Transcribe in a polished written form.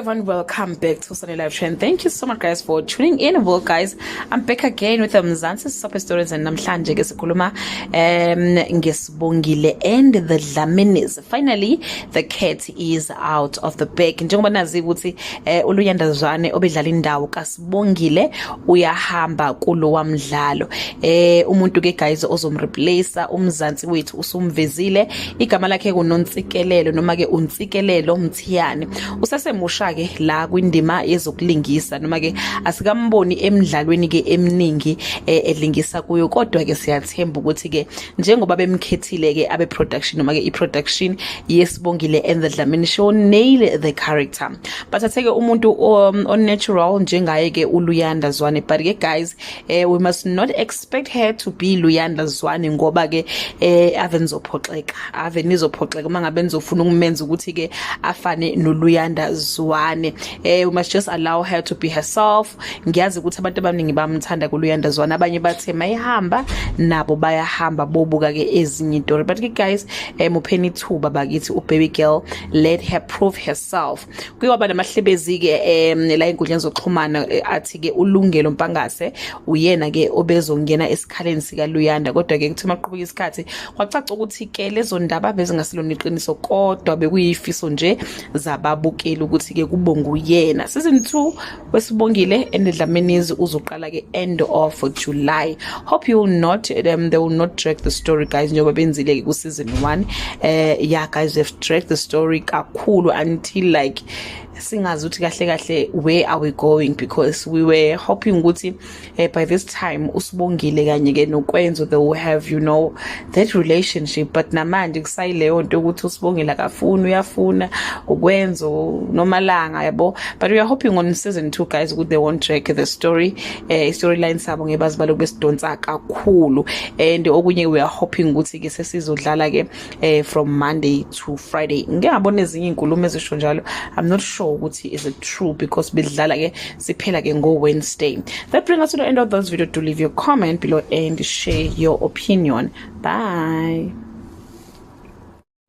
everyone, welcome back to Sunday Live Trend. Thank you so much guys for tuning in. Well guys, I'm back again with Mzansi Soap Stories and namhlanje ke sikhuluma ngesibongile and the Dlaminis. Finally the cat is out of the bag. Njengoba nazi ukuthi uLuyanda Zwane obedlala indawo kaSibongile uyahamba kulowa mdlalo. Umuntu ke guys ozomreplace uMzansi wethu usumvezile igama lakhe kuNontsikelelo noma ke uNtsikelelo Mthiyane. Usasemusha ke la kwindima yezokulingisa noma ke asikamboni emidlalweni ke eminingi edlingisa kuyo, kodwa ke siyathemba ukuthi ke njengoba bemkhethile ke abe production noma ke iproduction yesibongile and the Dlamini show nail the character, but atheke umuntu on natural njengaye ke uLuyanda Zwane. But ke guys, we must not expect her to be Luyanda Zwane ngoba ke ave nizophoxeka mangabe nizofuna ukumenza ukuthi ke afane noLuyanda Zwane. We must just allow her to be herself. Ngiyazi ukuthi abantu abaningi bamthanda kuLuyanda Zwane, abanye bathe mayihamba nabo bayahamba bobuka ke ezinye intori. But ke guys, mupheni ithuba bakithi ubaby girl, let her prove herself. Kuyaba namahlebezi ke la inkundla zokuxhumana athi ke uLungelo Mpangase uyena ke obezongena esikhaleni sika Luyanda, kodwa ke kuthi maqhubeka isikhathi kwacaca ukuthi ke lezo ndaba bezingasilona iqiniso, kodwa bekuyifiso nje zababukeli ukuthi ke kubonga uyena. Season 2 wesibongile and the Dlaminis uzoqala ke end of July. Hope you will not they will not drag the story guys njengoba benzile ke ku season 1. Yeah guys, they've dragged the story kakhulu until like singazi ukuthi kahle where are we going, because we were hoping ukuthi by this time usibongile kanye ke noKwenzo they will have, you know, that relationship, but namanje kusayileyo nto ukuthi usibongile akafuna uyafuna uKwenzo nomalanga yabo. But we are hoping on season 2 guys ukuthi they won't drag the story storyline sabo ngebazi balo besidonsa kakhulu, and okunye we are hoping ukuthi ke sesizodlala ke from Monday to Friday. Ngiyabona ezinye inkulumo ezisho njalo, I'm not sure ukuthi is it true because bedlala ke siphela ke ngo Wednesday. That brings us to the end of this video. Do leave your comment below and share your opinion. Bye.